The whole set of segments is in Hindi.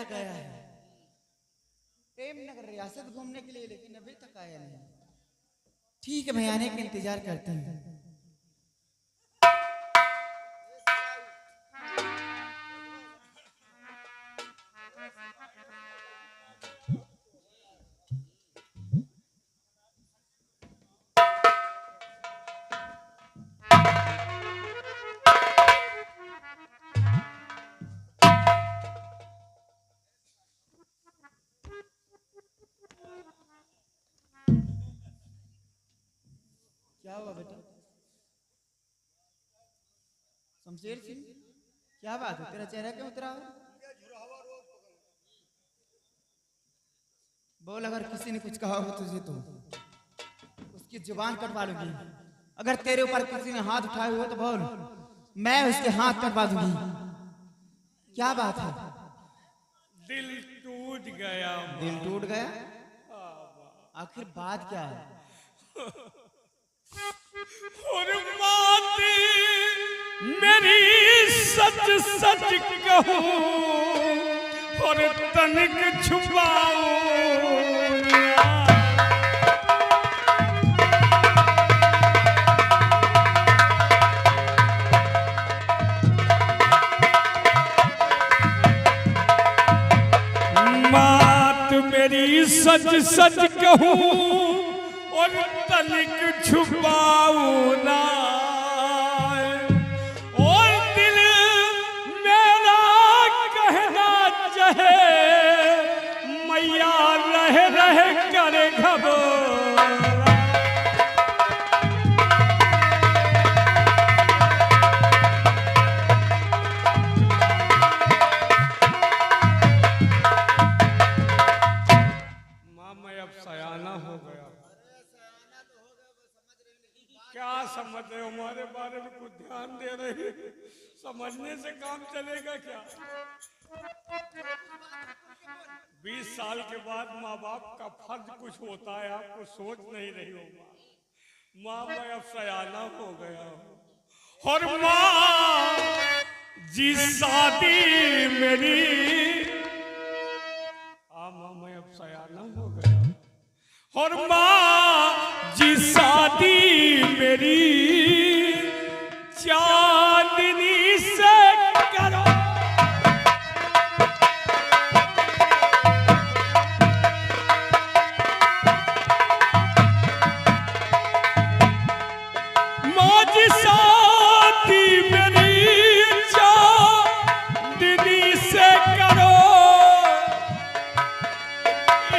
बेटा गया है प्रेमनगर रियासत घूमने के लिए, लेकिन अभी तक आया नहीं। ठीक है, मैं आने का इंतजार करता हूँ। क्या हुआ बेटा? शमशेर सिंह, क्या बात है? तेरा चेहरा क्यों उतरा है? बोल, अगर किसी ने कुछ कहा हो तुझे तो उसकी जुबान कटवा लूंगी। अगर तेरे ऊपर किसी ने हाथ उठाए हुए तो बोल, मैं उसके हाथ कटवा दूंगी। क्या बात है? दिल टूट गया। दिल टूट गया? आखिर बात क्या है? और माती मेरी सच सच कहूं और तनिक छुपाऊं। मात मेरी सच सच कहूं और तनिक छुपाऊं ना। और दिल मेरा कहना चाहे मैया रह रह कर घबरा। माँ मैं अब सयाना हो गया। क्या समझ रहे हो? हमारे बारे में कुछ ध्यान दे रहे हैं? समझने से काम चलेगा क्या? 20 साल के बाद माँ बाप का फर्ज कुछ होता है, आपको सोच नहीं रही हो माँ। माँ मैं अब सयाना हो गया हूँ और माँ जी शादी मेरी। माँ मैं अब सयाना हो गया हूँ और माँ जी शादी मेरी चांदनी से करो। माँ जी शादी मेरी चांदनी से करो।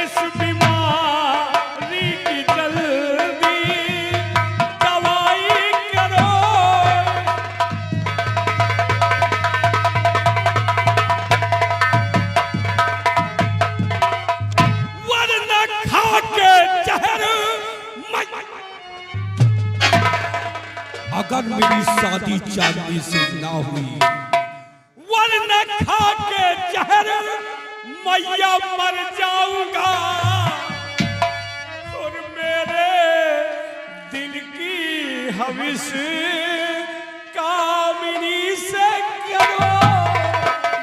इस बीमारी की जल्दी दवाई करो। वरना खा के जहर अगर मेरी शादी चांदनी से ना हुई, वरना खा के जहर मैया मर जाऊंगा। और मेरे दिल की हविस कामिनी से करो।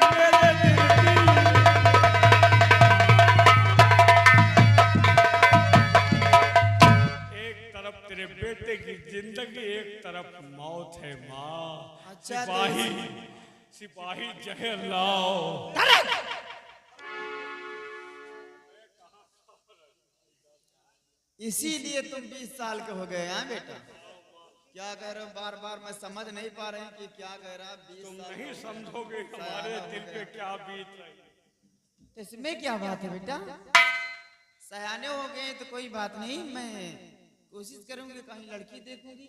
मेरे दिल की एक तरफ तेरे बेटे की जिंदगी, एक तरफ मौत है माँ। अच्छा, सिपाही सिपाही जहर लाओ। इसीलिए तुम 20 साल के हो गए हैं बेटा? क्या कह रहे हो? बार बार मैं समझ नहीं पा रहे कि क्या कह रहा। 20 तुम साल नहीं समझोगे हमारे दिल पे क्या बीत रही। तो इसमें क्या बात है बेटा? सयाने हो गए तो कोई बात नहीं, मैं कोशिश करूंगी कहीं लड़की देखूंगी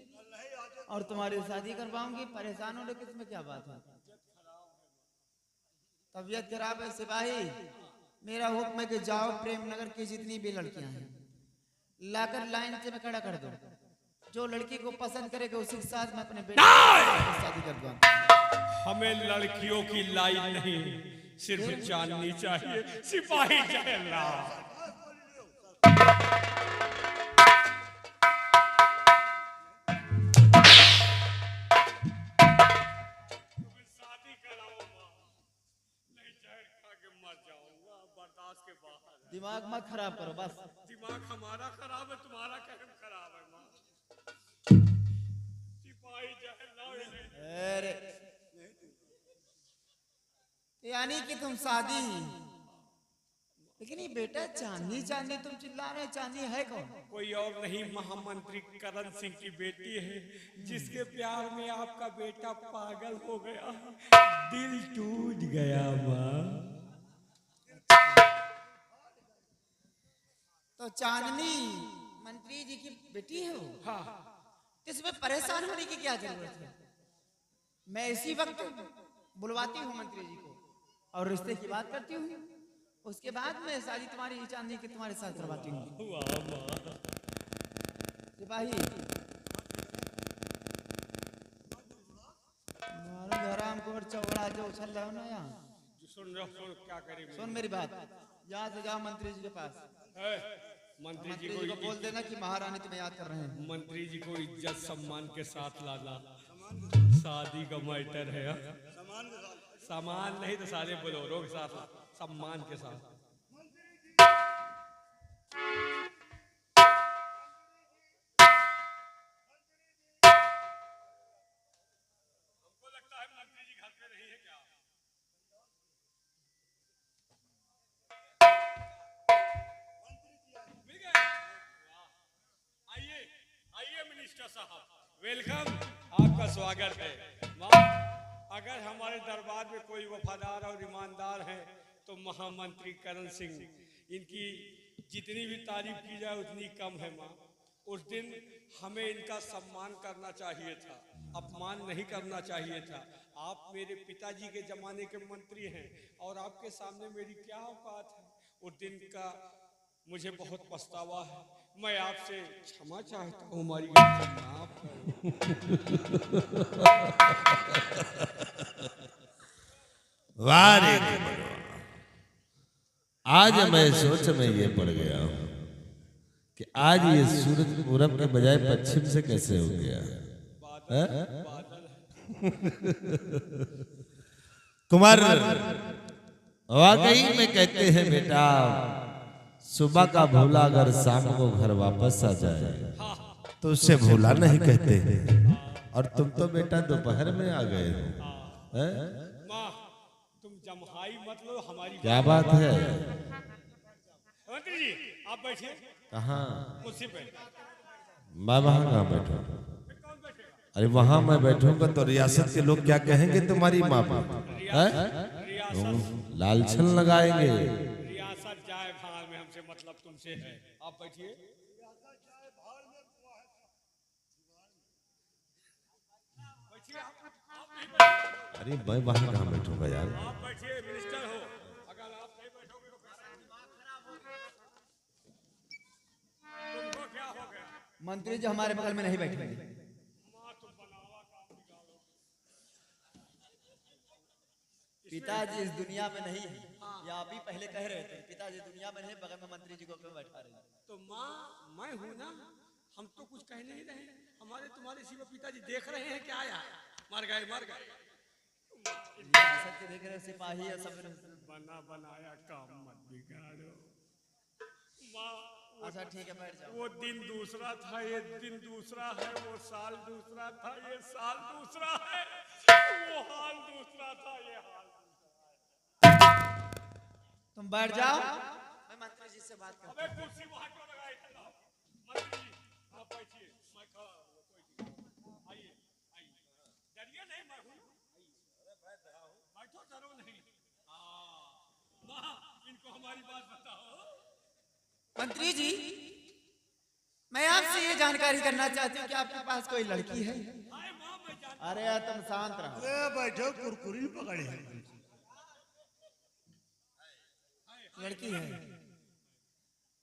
और तुम्हारी शादी करवाऊंगी। परेशान होने की इसमें क्या बात है? तबीयत खराब है सिपाही, मेरा हुक्म है कि जाओ प्रेमनगर की जितनी भी लड़कियां हैं लाकर लाइन से मैं खड़ा कर दो। जो लड़की को पसंद करेगा उसी के साथ मैं अपने बेटे की शादी कर दूंगा। हमें लड़कियों की लाइन नहीं, सिर्फ चांदनी चाहिए। सिपाही जहर लाओ। शादी कराओ माँ, नहीं जहर खा के मर जाओ। बर्दाश्त के बाहर है। दिमाग मत खराब करो बस। दिमाग हमारा खराब है, तुम्हारा कहम खराब है माँ। सिपाही जहर अरे यानी कि तुम शादी, लेकिन ये बेटा चांदनी चांदनी तुम चिल्ला रहे, चांदनी है कौन? कोई और नहीं, महामंत्री करण सिंह की बेटी है, जिसके प्यार में आपका बेटा पागल हो गया, दिल टूट गया माँ। तो चांदनी मंत्री जी की बेटी है वो? हाँ, इसमें परेशान होने की क्या जरूरत है? मैं इसी वक्त बुलवाती हूँ मंत्री जी को और रिश्ते की बात करती हूँ, उसके बाद मैं शादी तुम्हारी चांदनी की तुम्हारे साथ करवाती हूँ। वाह माँ। सिपाही हराम को चौड़ा जो उछल रहे हो ना यहाँ, सुन रहो, सुन क्या करें। सुन मेरी बात, यहाँ से जाओ मंत्री जी के पास, मंत्री जी मंत्री जी को को बोल देना कि महारानी तुम्हें याद कर रहे हैं। मंत्री जी को इज्जत सम्मान के साथ लाना, शादी का मैटर है। सामान नहीं तो सारे बोलोरों के साथ, सम्मान के साथ। हमको लगता है मंत्री जी घर पे नहीं है क्या? मिल गए? आइए आइए मिनिस्टर साहब, वेलकम, आपका स्वागत है। माँ, अगर हमारे दरबार में कोई वफादार और ईमानदार है तो महामंत्री करण सिंह, इनकी जितनी भी तारीफ की जाए उतनी कम है माँ। उस दिन हमें इनका सम्मान करना चाहिए था, अपमान नहीं करना चाहिए था। आप मेरे पिताजी के जमाने के मंत्री हैं और आपके सामने मेरी क्या औकात है। उस दिन का मुझे बहुत पछतावा है, मैं आपसे क्षमा चाहता हूँ, हमारी गलती माफ करो। वाह रे भगवान। आज मैं सोच में ये पड़ गया हूँ कि आज ये सूरज पूरब के बजाय पश्चिम से कैसे हो गया है? कुमार, वाकई में कहते हैं बेटा, सुबह का भूला अगर शाम को घर वापस आ जाए तो उससे भूला नहीं कहते। और तुम तो बेटा दोपहर में आ गए हो, हैं? माँ, तुम जमहाई मत लो हमारी। क्या बात है? मंत्री जी आप बैठिए। कहाँ? कुर्सी पे। मैं वहाँ कहाँ बैठूं? अरे वहाँ मैं बैठूंगा तो रियासत के लोग क्या कहेंगे तुम्हारी माँ पे? लालछन लगाएंगे। रियासत जाए भाड़ में, हमसे मतलब तुमसे है। आप बैठिए। अरे मैं वहाँ कहाँ बैठूंगा यार? आप बैठिए, मिनिस्टर हो, अगर आप नहीं बैठोगे तो तुमको क्या हो गया? मंत्री जी हमारे बगल में नहीं बैठेंगे। माँ तुम बनावा काम बिगाड़ो। पिताजी इस दुनिया में नहीं है, ये आप ही पहले कह रहे थे पिताजी दुनिया में नहीं, बगल में मंत्री जी को क्यों बैठा रहे हैं? तो माँ मैं हूँ ना, हम तो कुछ कह नहीं रहे, हमारे तुम्हारे सिवा पिताजी देख रहे हैं क्या यार? मर गए मर गए। रियासत के देख रहे सिपाही है सब। बना बनाया काम मत बिगाड़ो माँ। अच्छा ठीक है बैठ जाओ। वो दिन दूसरा था, ये दिन दूसरा है, वो साल दूसरा था, ये साल दूसरा है, वो हाल दूसरा था, ये हाल दूसरा है। तुम बैठ जाओ, मैं मंत्री जी से बात करता अबे कुर्सी वहां क्यों लगाई है? मंत्री जी आप बैठिए, मैं खड़ा हूं, कोई दिक्कत नहीं। आइए आइए, डरिए नहीं, मैं हूं, बैठो, डरो नहीं। माँ इनको हमारी बात बताओ। हूँ। मंत्री जी मैं आपसे ये जानकारी करना चाहती हूँ कि आपके पास कोई लड़की है? हाय माँ मैं जानता अरे यार तुम शांत रहो। अरे बैठो, कुरकुरी पकड़ी है। लड़की है,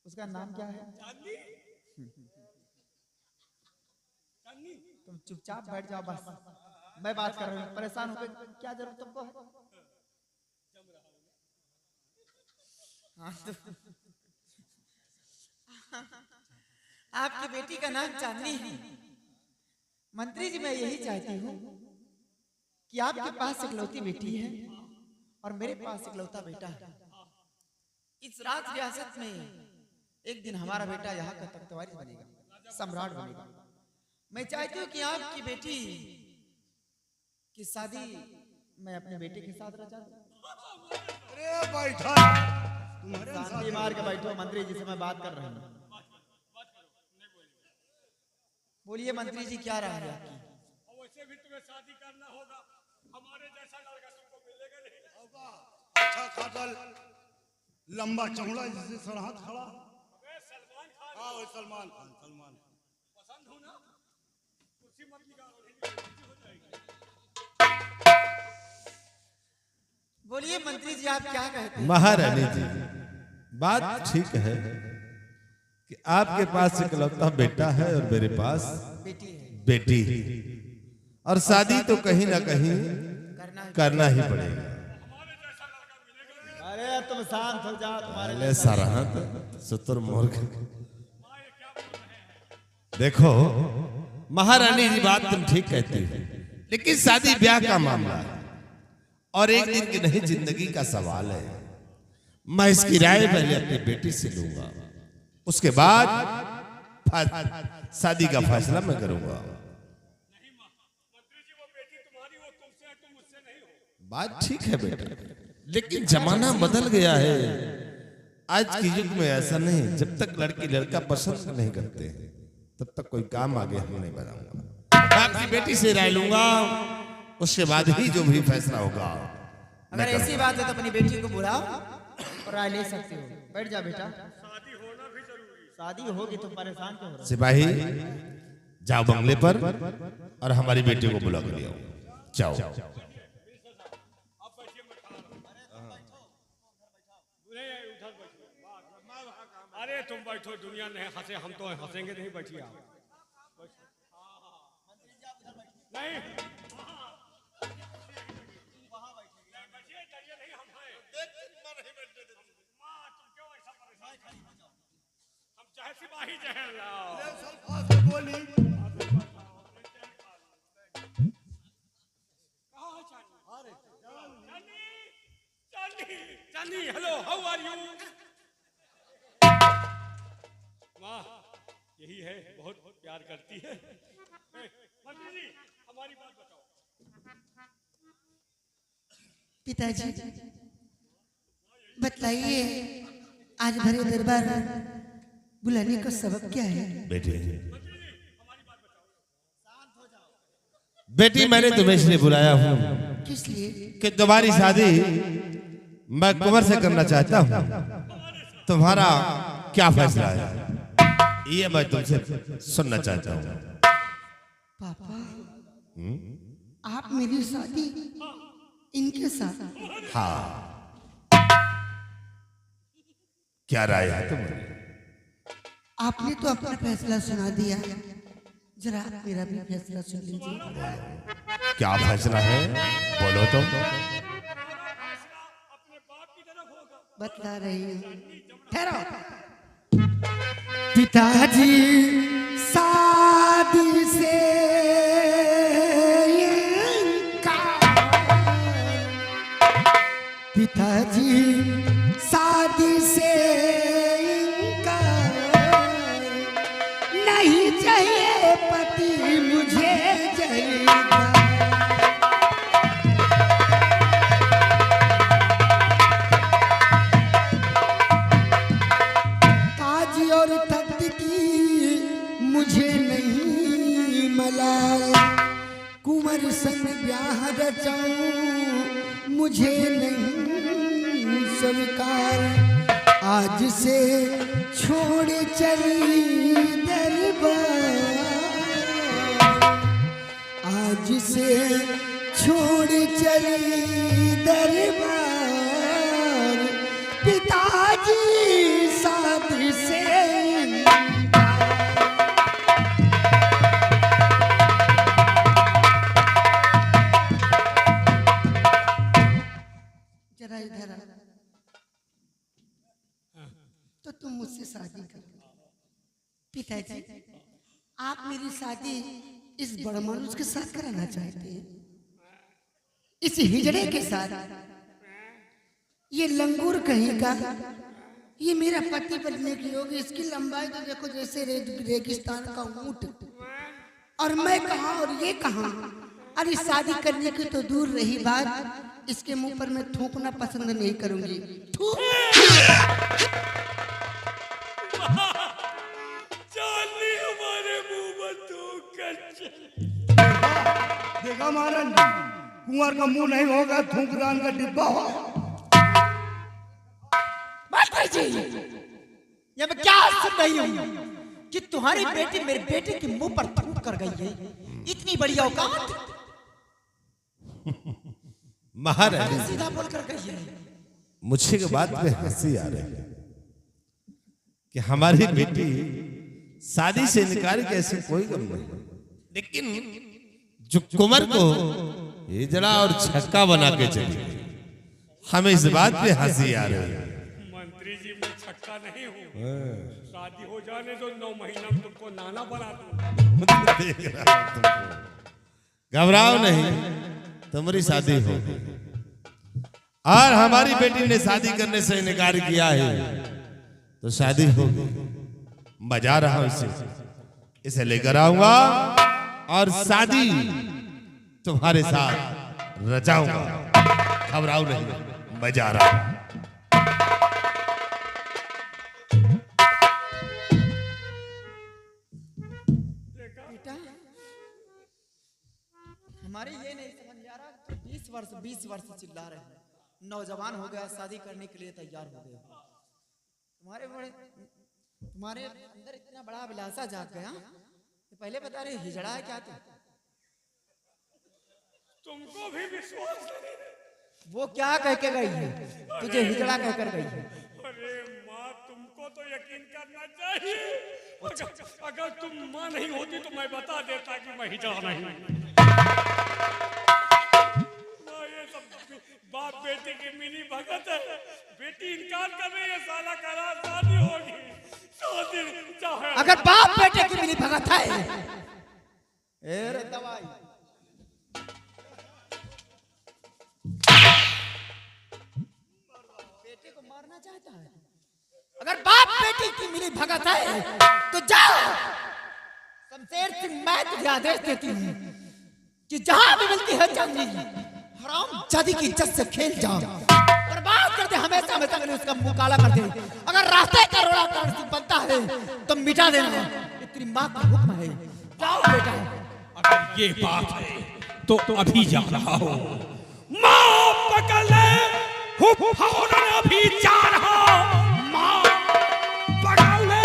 उसका नाम क्या है? चांदनी चांदनी। तुम चुपचाप बैठ जाओ बस, मैं बात कर रही हूँ, परेशान होकर क्या जरूरत तुमको है? हाँ, तो आपकी बेटी का नाम चांदनी है। मंत्री जी मैं यही चाहती हूँ कि आपके पास इकलौती बेटी है और मेरे पास इकलौता बेटा है, इस राज रियासत में एक दिन हमारा बेटा यहाँ का तख्तवारिस बनेगा, सम्राट बनेगा। मैं चाहती हूँ कि आपकी बेटी की शादी मैं अपने बेटे के साथ रचा दूं। अरे बैठा तुम्हारे शांति मार के बैठो मंत्री जी से मैं बात कर रहा हूँ। बोलिए मंत्री जी क्या रहा है आपकी? और वैसे भी तुम्हें शादी करना होगा, हमारे जैसा लड़का तुमको मिलेगा नहीं। अच्छा खासा लंबा चौड़ा जिससे सरहद खड़ा। अबे सलमान खान हाँ वो सलमान खान पसंद हो ना, कुर्सी मत निकालो, नहीं तो कुर्सी हो जाएगी। बोलिए मंत्री जी आप क्या कहते हैं? महारानी जी, बात ठीक है कि आपके पास इकलौता बेटा है और मेरे पास बेटी है, बेटी, और शादी तो कहीं ना कहीं करना ही पड़ेगा। अरे तुम शांत हो जाओ, तुम्हारे अरे सरहद शुतुरमुर्ग। देखो महारानी जी, बात तुम ठीक कहती हो, लेकिन शादी ब्याह का मामला है और एक दिन की नहीं जिंदगी का सवाल है। मैं इसकी राय पहले अपनी बेटी से लूंगा, उसके बाद शादी का फैसला मैं करूंगा। मंत्री जी वो बेटी तुम्हारी, वो तुमसे है, तुम मुझसे नहीं हो। बात ठीक है बेटा, लेकिन जमाना बदल गया है। आज के युग में ऐसा नहीं, जब तक लड़की लड़का पसंद नहीं करते तब तक कोई काम आगे हम नहीं बढ़ाऊंगा। आपकी बेटी से राय लूंगा, उसके बाद ही जो भी फैसला होगा। अगर ऐसी बात है तो अपनी बेटी को बुलाओ और राय ले सकते हो। बैठ जा बेटा, शादी होना भी जरूरी है। शादी होगी तो परेशान क्यों हो रहे हो? सिपाही जाओ बंगले पर और हमारी बेटी को बुला कर ले आओ। जाओ। आप बैठिए, मैं खड़ा रहूं। नहीं, उधर बैठिए। अरे तुम बैठो, दुनिया नहीं हंसे, हम तो हंसेंगे नहीं, बैठिए आप। नहीं बैठिए, डरिए नहीं, हम हैं। माँ, तुम क्यों ऐसा परेशान? हम चाहे सिपाही चाहे लाओ। बोली चांदी, हेलो, हाउ आर यू? माँ यही है, बहुत प्यार करती है। मंत्री जी हमारी बात बताओ। पिताजी बताइए, आज भरे दरबार बुलाने का सबब क्या है? बेटी, बेटी मैंने तुम्हें इसलिए बुलाया हूँ किस लिए? कि तुम्हारी शादी मैं कुंवर से करना चाहता हूँ। तुम्हारा क्या फैसला है ये मैं तुमसे सुनना चाहता हूँ। पापा, आप मेरी शादी इनके साथ? हाँ, क्या राय है तुम्हारी? आपने तो अपना फैसला सुना दिया, जरा आप मेरा भी फैसला सुन लीजिए। क्या फैसला है बोलो तो। बतला रही हूँ, ठहरो। पिताजी शादी से पिताजी शादी से नहीं चाहिए पति मुझे जलीदा। ताज और तख्त की मुझे नहीं मलाल, कुंवर संग ब्याह रचाऊं मुझे नहीं स्वीकार। आज से छोड़ चली दरबार, आज से छोड़ चली दरबार। पिताजी शादी से जरा इधर आ। तो तुम मुझसे शादी कर लो। पिताजी, आप मेरी शादी इस बड़े मनुष्य के साथ कराना चाहते हैं, इस हिजड़े के साथ? ये लंगूर कहीं का ये मेरा पति बनने की होगी। इसकी लंबाई तो देखो जैसे रेगिस्तान का ऊंट, और मैं कहाँ और ये कहाँ। अरे शादी करने की तो दूर रही बात, इसके मुंह पर मैं थूकना पसंद नहीं करूंगी। चांदनी हमारे मुंह में थूक कर देखा महाराज, कुंवर का मुंह नहीं होगा, थूकदान का डिब्बा हो। ये मैं क्या सुन रही हूँ कि तुम्हारी बेटी मेरे बेटे के मुंह पर थूक कर गई है। इतनी बड़ी औकात। महारानी सीधा बोल कर गई है। मुझे के बात में हंसी आ रही है कि हमारी बेटी शादी से इनकार के ऐसे कोई गम नहीं, लेकिन जो कुंवर को हिजड़ा और छक्का बना के चली, हमें इस बात पे हंसी आ रही है। मंत्री जी मैं छक्का नहीं हूँ, शादी हो जाने दो, 9 महीना में तुमको नाना बना दूँ। देख रहा हूं तुमको। घबराओ नहीं, तुम्हारी शादी हो। और हमारी बेटी ने शादी करने से इनकार किया है तो शादी होगी। मजा रहा हूं इसे लेकर आऊंगा और शादी तुम्हारे साथ रचाऊंगा। घबराओ नहीं, मजा रहा हूं। हमारे ये नहीं समझ आ रहा कि 20 वर्ष चिल्ला रहे हैं। नौजवान हो गया, शादी करने के लिए तैयार हो गए। तुम्हारे अंदर इतना बड़ा अभिलाषा जाग गया। पहले बता रहे हिजड़ा है क्या तुमको भी विश्वास नहीं? वो क्या कह के गई है? तुझे हिजड़ा कहकर गई है। अरे माँ, तुमको तो यकीन करना चाहिए। अगर तुम माँ नहीं होती तो मैं बता देता कि मैं हिजड़ा नहीं। ये सब बाप बेटी की मिली भगत है। बेटी इनकार कर रही है, साला करा शादी होगी। चाहे अगर बाप बेटे की मिली भगत है, अरे दवाई बेटे को मारना चाहता है। अगर बाप बेटी की मिली भगत है तो जा। शमशेर सिंह, मैं तुझे आदेश देती हूँ कि जहां भी मिलती है चांदनी, हराम जादी की इज्जत से खेल जाओ, बर्बाद कर दे, हमेशा हमेशा के लिए उसका मुंह काला कर दे। अगर रास्ते का रोड़ा बनता है तो मिटा देना। ये तेरी माँ का हुक्म है। जाओ बेटा। अगर ये बात है तो अभी जा रहा हूँ। माँ पकड़ ले, फौरन अभी जा रहा हूँ। माँ पकड़ ले।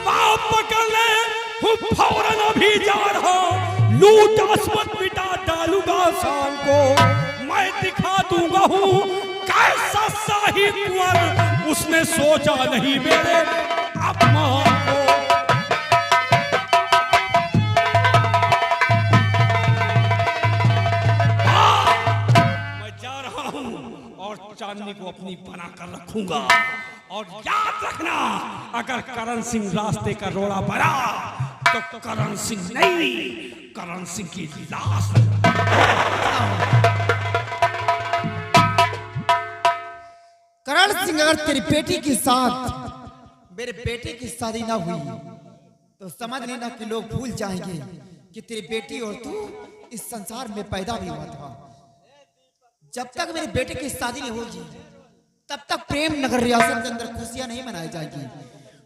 माँ पकड़ ले, फौरन अभी जा रहा हूँ। लूट अस्मत मिटा डालूंगा शाम को। मैं दिखा दूंगा हूँ कैसा शाही कुंवर, उसने सोचा नहीं मेरे अपमान को। मैं जा रहा हूँ और चांदनी को अपनी बना कर रखूंगा। और याद रखना, अगर करण सिंह रास्ते का रोड़ा बना तो करण सिंह नहीं, करण सिंह की लाश। करण सिंह, अगर तेरी बेटी के साथ मेरे बेटे की शादी ना हुई तो समझ लेना कि लोग भूल जाएंगे कि तेरी बेटी और तू इस संसार में पैदा भी हुआ था। जब तक मेरे बेटे की शादी नहीं होगी तब तक प्रेम नगर रियासत के अंदर खुशियां नहीं मनाई जाएगी,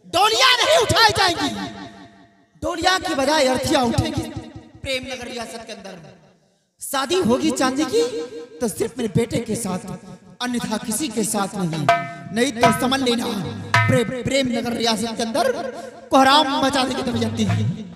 डोलियां नहीं उठाई जाएंगी। डोलियां की बजाय अर्थियां उठेगी। प्रेम नगर रियासत के अंदर शादी होगी चांदी की तो सिर्फ मेरे बेटे के साथ, अन्यथा किसी के साथ नहीं तो समझ लेना प्रेम नगर रियासत के अंदर कोहराम मचा देगी।